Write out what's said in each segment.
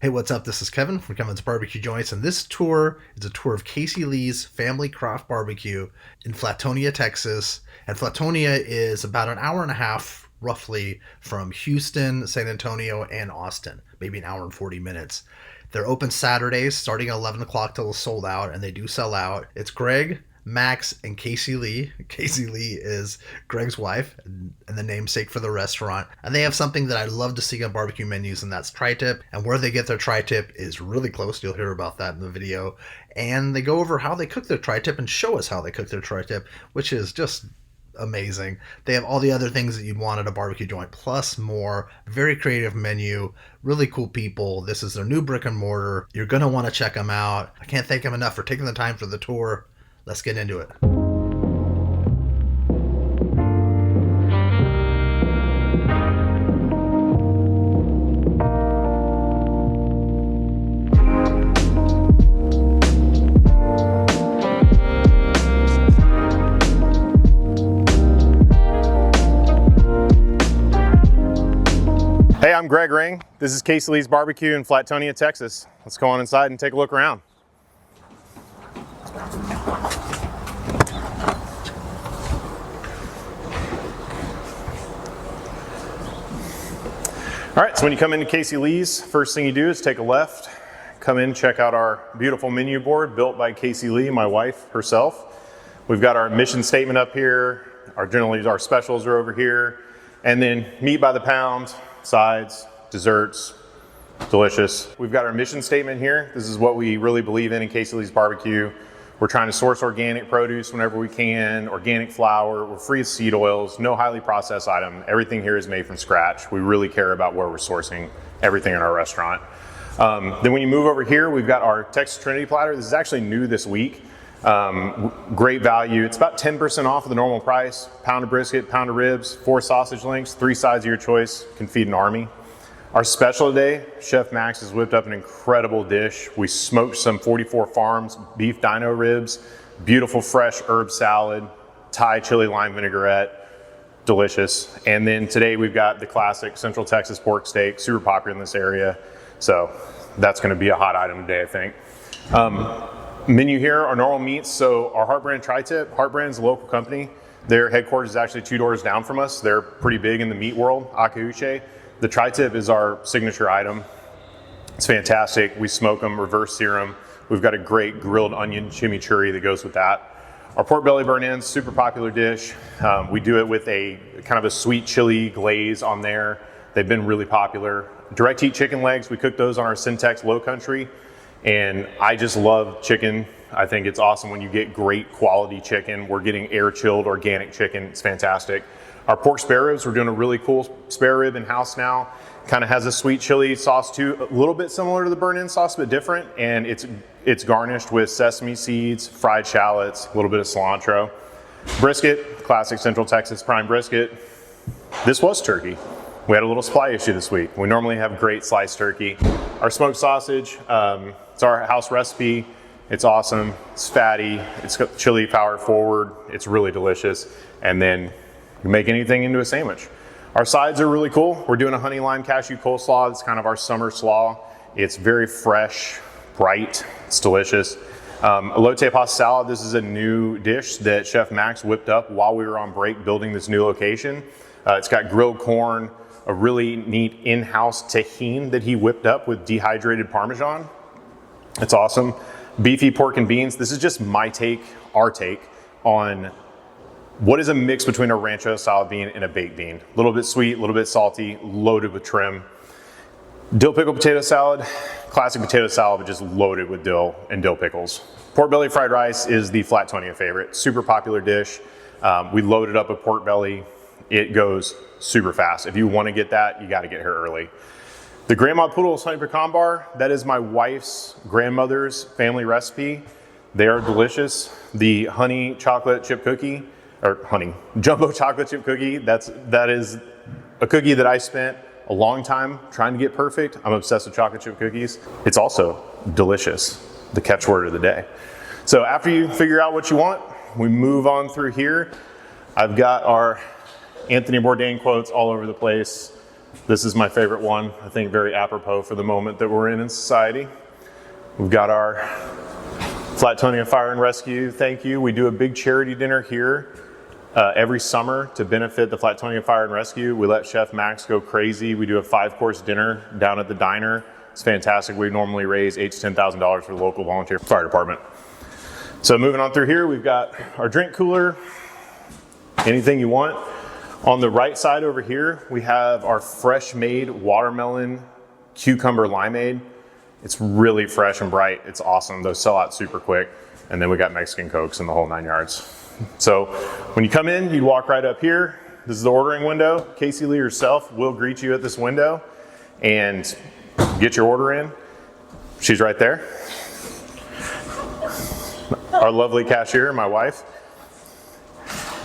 Hey, what's up? This is Kevin from Kevin's Barbecue Joints, and this tour is a tour of Casey Lee's Family Craft Barbecue in Flatonia, Texas. And Flatonia is about an hour and a half, roughly, from Houston, San Antonio, and Austin, maybe an hour and 40 minutes. They're open Saturdays, starting at 11 o'clock till it's sold out, and they do sell out. It's Greg, Max, and Casey Lee. Casey Lee is Greg's wife and the namesake for the restaurant. And they have something that I love to see on barbecue menus, and that's tri-tip. And where they get their tri-tip is really close. You'll hear about that in the video. And they go over how they cook their tri-tip and show us how they cook their tri-tip, which is just amazing. They have all the other things that you'd want at a barbecue joint, plus more. Very creative menu, really cool people. This is their new brick and mortar. You're going to want to check them out. I can't thank them enough for taking the time for the tour. Let's get into it. Hey, I'm Greg Ring. This is Casey Lee's Barbecue in Flatonia, Texas. Let's go on inside and take a look around. All right, so when you come into Casey Lee's, first thing you do is take a left, come in, check out our beautiful menu board built by Casey Lee, my wife herself. We've got our mission statement up here. Generally our specials are over here. And then meat by the pound, sides, desserts, delicious. We've got our mission statement here. This is what we really believe in Casey Lee's Barbecue. We're trying to source organic produce whenever we can, organic flour, we're free of seed oils, no highly processed item. Everything here is made from scratch. We really care about where we're sourcing everything in our restaurant. Then when you move over here, we've got our Texas Trinity platter. This is actually new this week. Great value. It's about 10% off of the normal price. Pound of brisket, pound of ribs, 4 sausage links, 3 sides of your choice. Can feed an army. Our special today, Chef Max has whipped up an incredible dish. We smoked some 44 Farms beef dino ribs, beautiful fresh herb salad, Thai chili lime vinaigrette, delicious. And then today we've got the classic Central Texas pork steak, super popular in this area. So that's gonna be a hot item today, I think. Menu here are normal meats. So our Heart Brand tri-tip, Heart Brand's a local company. Their headquarters is actually 2 doors down from us. They're pretty big in the meat world, Akauche. The tri-tip is our signature item. It's fantastic. We smoke them, reverse sear them. We've got a great grilled onion chimichurri that goes with that. Our pork belly burn-ins, super popular dish. We do it with a kind of a sweet chili glaze on there. They've been really popular. Direct heat chicken legs, we cook those on our Syntex Low Country. And I just love chicken. I think it's awesome when you get great quality chicken. We're getting air chilled organic chicken. It's fantastic. Our pork spare ribs, we're doing a really cool spare rib in-house now. Kind of has a sweet chili sauce too, a little bit similar to the burn-in sauce, but different. And it's garnished with sesame seeds, fried shallots, a little bit of cilantro. Brisket, classic Central Texas prime brisket. This was turkey. We had a little supply issue this week. We normally have great sliced turkey. Our smoked sausage, it's our house recipe. It's awesome, it's fatty, it's got chili power forward, it's really delicious. And then you make anything into a sandwich. Our sides are really cool. We're doing a honey lime cashew coleslaw. It's kind of our summer slaw. It's very fresh, bright, it's delicious. Elote pasta salad, this is a new dish that Chef Max whipped up while we were on break building this new location. It's got grilled corn, a really neat in-house tahine that he whipped up with dehydrated Parmesan. It's awesome. Beefy pork and beans. This is just my take, our take on what is a mix between a rancho salad bean and a baked bean. A little bit sweet, a little bit salty, loaded with trim. Dill pickle potato salad, classic potato salad, but just loaded with dill and dill pickles. Pork belly fried rice is the Flatonia favorite. Super popular dish. We loaded up a pork belly. It goes super fast. If you want to get that, you got to get here early. The Grandma Poodle's honey pecan bar, that is my wife's grandmother's family recipe. They are delicious. The honey chocolate chip cookie, or honey jumbo chocolate chip cookie, that is a cookie that I spent a long time trying to get perfect. I'm obsessed with chocolate chip cookies. It's also delicious, the catchword of the day. So after you figure out what you want, we move on through here. I've got our Anthony Bourdain quotes all over the place. This is my favorite one. I think very apropos for the moment that we're in society. We've got our Flatonia Fire and Rescue, thank you. We do a big charity dinner here every summer to benefit the Flatonia Fire and Rescue. We let Chef Max go crazy. We do a 5-course dinner down at the diner. It's fantastic. We normally raise $8,000 to $10,000 for the local volunteer fire department. So moving on through here, we've got our drink cooler, anything you want. On the right side over here, we have our fresh made watermelon cucumber limeade. It's really fresh and bright. It's awesome. Those sell out super quick. And then we got Mexican Cokes in the whole 9 yards. So when you come in, you walk right up here. This is the ordering window. Casey Lee herself will greet you at this window and get your order in. She's right there. Our lovely cashier, my wife.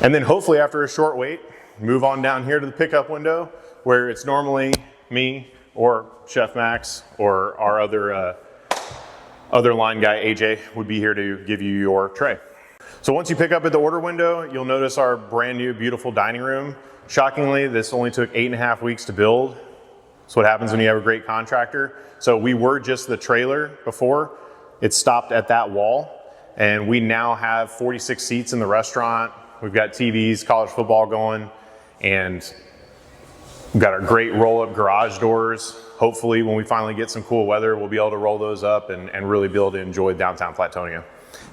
And then hopefully after a short wait, move on down here to the pickup window where it's normally me or Chef Max or our other line guy, AJ, would be here to give you your tray. So once you pick up at the order window, you'll notice our brand new, beautiful dining room. Shockingly, this only took 8.5 weeks to build. That's what happens when you have a great contractor. So we were just the trailer before. It stopped at that wall. And we now have 46 seats in the restaurant. We've got TVs, college football going, and we've got our great roll-up garage doors. Hopefully, when we finally get some cool weather, we'll be able to roll those up and really be able to enjoy downtown Flatonia.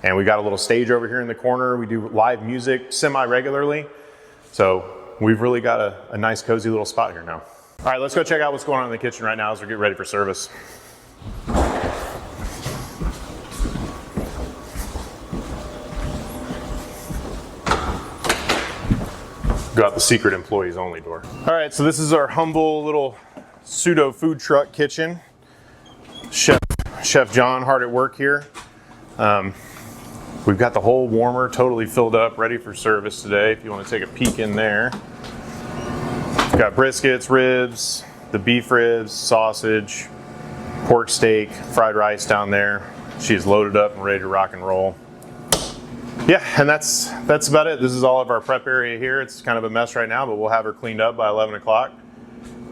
And we got a little stage over here in the corner. We do live music semi-regularly. So we've really got a nice, cozy little spot here now. All right, let's go check out what's going on in the kitchen right now as we get ready for service. Got the secret employees only door. All right, so this is our humble little pseudo food truck kitchen. Chef John hard at work here. We've got the whole warmer totally filled up, ready for service today. If you want to take a peek in there. We've got briskets, ribs, the beef ribs, sausage, pork steak, fried rice down there. She's loaded up and ready to rock and roll. Yeah, and that's about it. This is all of our prep area here. It's kind of a mess right now, but we'll have her cleaned up by 11 o'clock.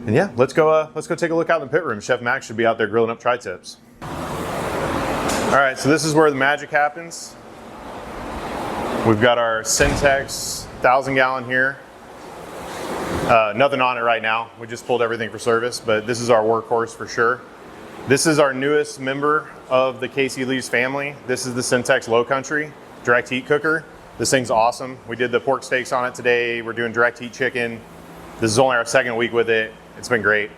And yeah, let's go take a look out in the pit room. Chef Max should be out there grilling up tri-tips. All right, so this is where the magic happens. We've got our Syntex 1,000-gallon here. Nothing on it right now. We just pulled everything for service, but this is our workhorse for sure. This is our newest member of the Casey Lee's family. This is the Syntex Low Country direct heat cooker. This thing's awesome. We did the pork steaks on it today. We're doing direct heat chicken. This is only our second week with it. It's been great.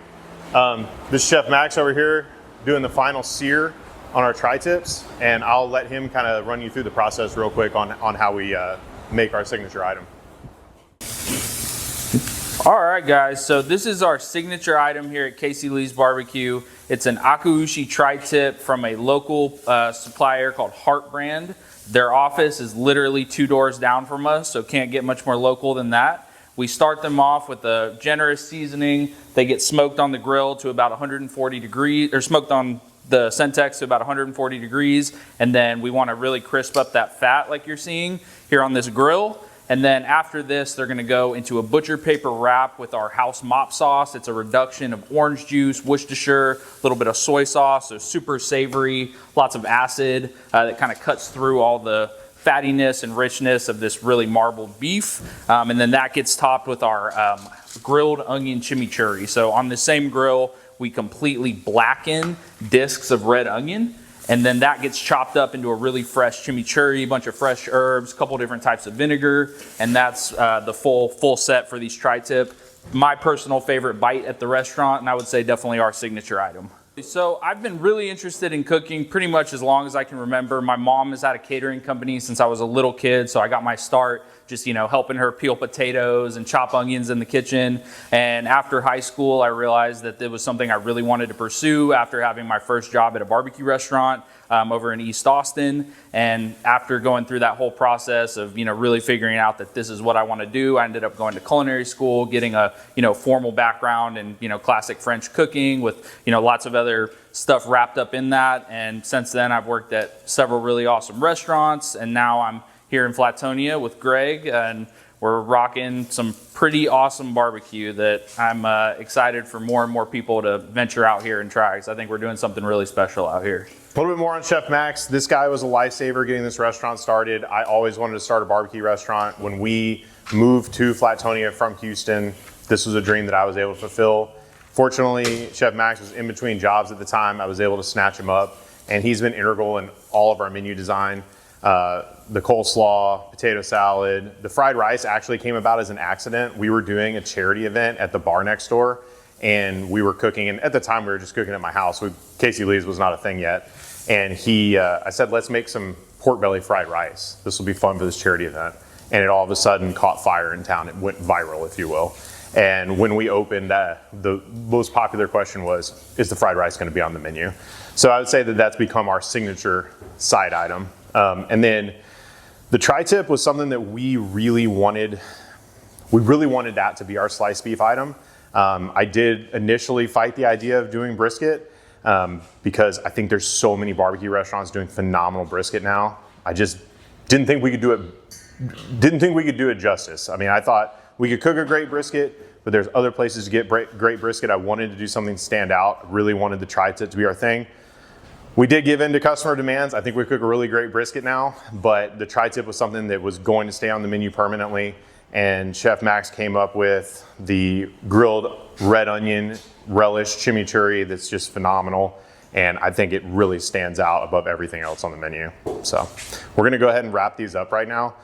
This is Chef Max over here doing the final sear on our tri-tips, and I'll let him kind of run you through the process real quick on how we make our signature item. All right, guys, so this is our signature item here at Casey Lee's Barbecue. It's an Akaushi tri-tip from a local supplier called Heart Brand. Their office is literally 2 doors down from us, so can't get much more local than that. We start them off with a generous seasoning. They get smoked on the grill to about 140 degrees, or smoked on the Syntex to about 140 degrees. And then we want to really crisp up that fat like you're seeing here on this grill. And then after this, they're gonna go into a butcher paper wrap with our house mop sauce. It's a reduction of orange juice, Worcestershire, a little bit of soy sauce, so super savory, lots of acid that kind of cuts through all the fattiness and richness of this really marbled beef. And then that gets topped with our grilled onion chimichurri. So on the same grill, we completely blacken discs of red onion. And then that gets chopped up into a really fresh chimichurri, a bunch of fresh herbs, a couple different types of vinegar, and that's the full set for these tri-tip. My personal favorite bite at the restaurant, and I would say definitely our signature item. So I've been really interested in cooking pretty much as long as I can remember. My mom has had a catering company since I was a little kid, so I got my start just, helping her peel potatoes and chop onions in the kitchen. And after high school, I realized that it was something I really wanted to pursue after having my first job at a barbecue restaurant over in East Austin. And after going through that whole process of, really figuring out that this is what I want to do, I ended up going to culinary school, getting a, formal background in, classic French cooking with, lots of other stuff wrapped up in that. And since then, I've worked at several really awesome restaurants, and now I'm here in Flatonia with Greg, and we're rocking some pretty awesome barbecue that I'm excited for more and more people to venture out here and try, because I think we're doing something really special out here. A little bit more on Chef Max. This guy was a lifesaver getting this restaurant started. I always wanted to start a barbecue restaurant. When we moved to Flatonia from Houston, this was a dream that I was able to fulfill. Fortunately, Chef Max was in between jobs at the time. I was able to snatch him up, and he's been integral in all of our menu design. The coleslaw, potato salad, the fried rice actually came about as an accident. We were doing a charity event at the bar next door, and we were cooking, and at the time we were just cooking at my house. Casey Lee's was not a thing yet. And I said, let's make some pork belly fried rice. This will be fun for this charity event. And it all of a sudden caught fire in town. It went viral, if you will. And when we opened, the most popular question was, is the fried rice going to be on the menu? So I would say that that's become our signature side item. And then the tri-tip was something that we really wanted that to be our sliced beef item. I did initially fight the idea of doing brisket because I think there's so many barbecue restaurants doing phenomenal brisket now. I just didn't think we could do it justice. I mean, I thought we could cook a great brisket, but there's other places to get great brisket. I wanted to do something stand out. Really wanted the tri-tip to be our thing. We did give in to customer demands. I think we cook a really great brisket now, but the tri-tip was something that was going to stay on the menu permanently. And Chef Max came up with the grilled red onion relish chimichurri that's just phenomenal. And I think it really stands out above everything else on the menu. So we're gonna go ahead and wrap these up right now.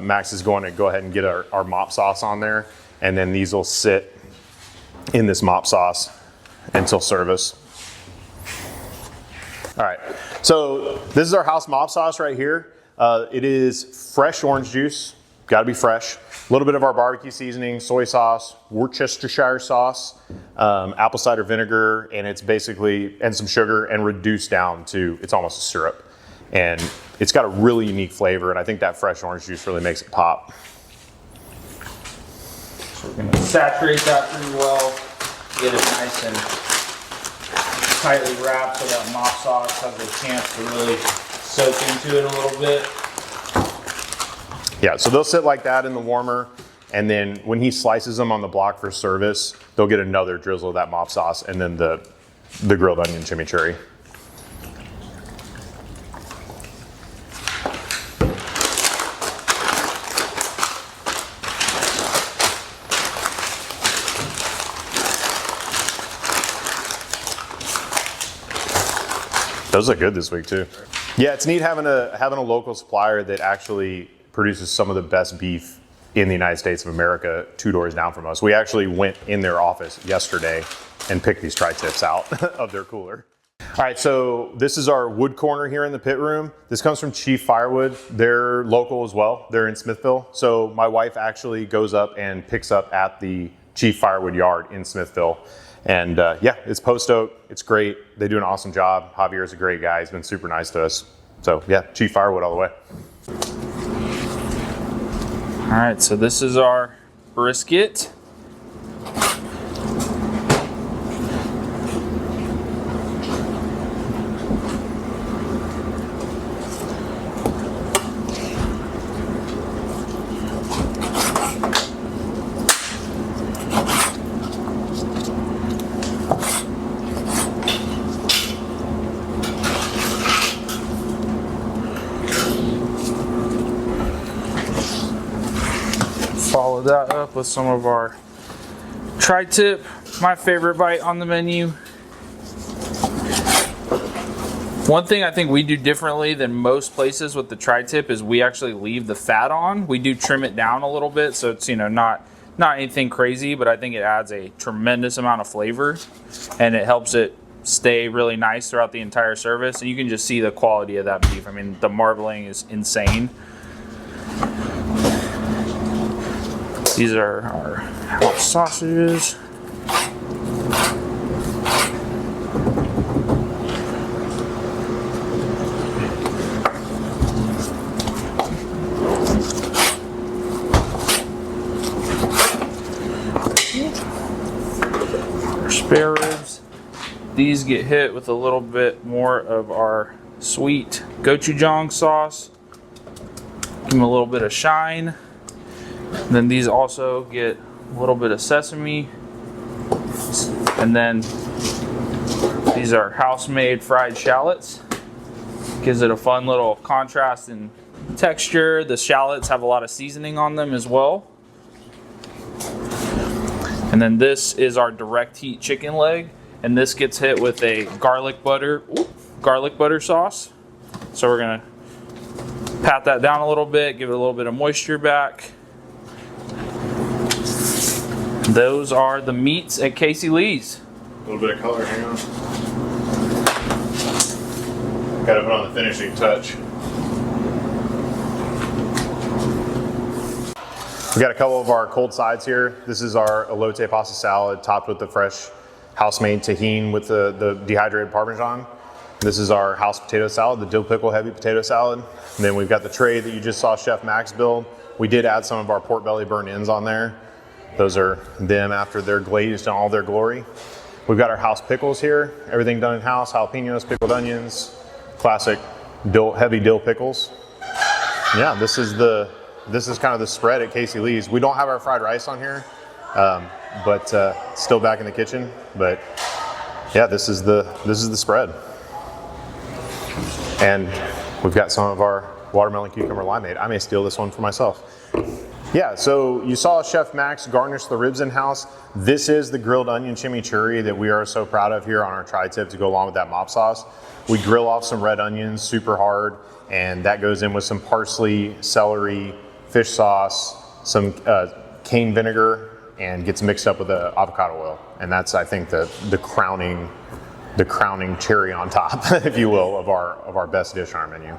Max is going to go ahead and get our mop sauce on there, and then these will sit in this mop sauce until service. All right, so this is our house mop sauce right here. It is fresh orange juice, gotta be fresh. A little bit of our barbecue seasoning, soy sauce, Worcestershire sauce, apple cider vinegar, and it's basically, and some sugar, and reduced down to, it's almost a syrup. And it's got a really unique flavor, and I think that fresh orange juice really makes it pop. So we're gonna saturate that pretty well, get it nice and tightly wrapped so that mop sauce has a chance to really soak into it a little bit. Yeah, so they'll sit like that in the warmer, and then when he slices them on the block for service, they'll get another drizzle of that mop sauce, and then the grilled onion chimichurri. Those look good this week too. Yeah, it's neat having a local supplier that actually produces some of the best beef in the United States of America 2 doors down from us. We actually went in their office yesterday and picked these tri-tips out of their cooler. All right, so this is our wood corner here in the pit room. This comes from Chief Firewood. They're local as well. They're in Smithville. So my wife actually goes up and picks up at the Chief Firewood yard in Smithville. And yeah, it's post oak. It's great. They do an awesome job. Javier's a great guy. He's been super nice to us. So yeah, Chief Firewood all the way. All right, so this is our brisket. Follow that up with some of our tri-tip, my favorite bite on the menu. One thing I think we do differently than most places with the tri-tip is we actually leave the fat on. We do trim it down a little bit, so it's, you know, not anything crazy, but I think it adds a tremendous amount of flavor, and it helps it stay really nice throughout the entire service. And you can just see the quality of that beef. I mean, the marbling is insane. These are our hot sausages. Our spare ribs. These get hit with a little bit more of our sweet gochujang sauce. Give them a little bit of shine. Then these also get a little bit of sesame. And then these are house-made fried shallots. Gives it a fun little contrast in texture. The shallots have a lot of seasoning on them as well. And then this is our direct heat chicken leg, and this gets hit with a garlic butter sauce. So we're gonna pat that down a little bit, give it a little bit of moisture back. Those are the meats at Casey Lee's. A little bit of color, hang on. Got to put on the finishing touch. We got a couple of our cold sides here. This is our elote pasta salad topped with the fresh house-made tahini with the dehydrated Parmesan. This is our house potato salad, the dill pickle heavy potato salad. And then we've got the tray that you just saw Chef Max build. We did add some of our pork belly burnt ends on there. Those are them after they're glazed in all their glory. We've got our house pickles here, everything done in-house, jalapenos, pickled onions, classic heavy dill pickles. Yeah, this is kind of the spread at Casey Lee's. We don't have our fried rice on here, but still back in the kitchen. But yeah, this is the spread. And we've got some of our watermelon cucumber limeade. I may steal this one for myself. Yeah, so you saw Chef Max garnish the ribs in-house. This is the grilled onion chimichurri that we are so proud of here on our tri-tip to go along with that mop sauce. We grill off some red onions super hard, and that goes in with some parsley, celery, fish sauce, some cane vinegar, and gets mixed up with the avocado oil. And that's, I think, the crowning cherry on top, if you will, of our best dish on our menu.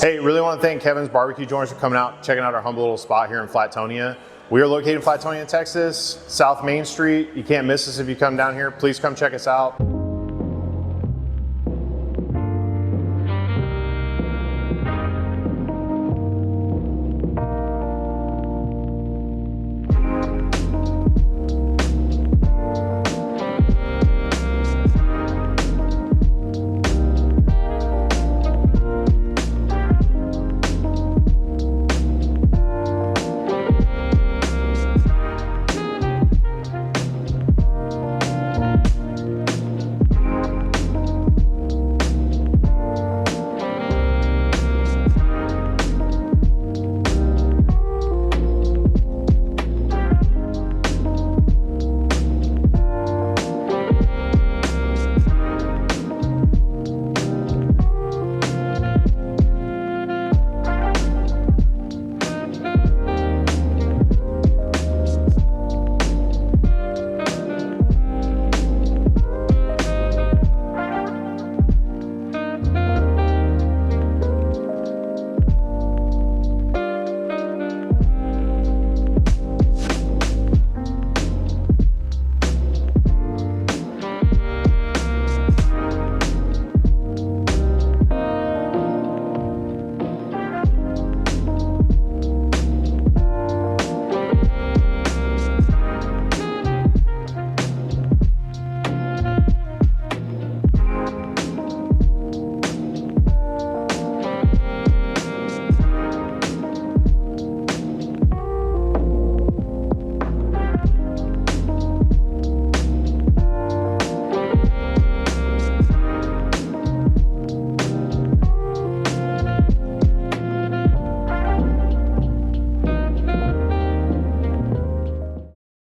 Hey, really want to thank Kevin's Barbecue Joints for coming out, checking out our humble little spot here in Flatonia. We are located in Flatonia, Texas, South Main Street. You can't miss us if you come down here. Please come check us out.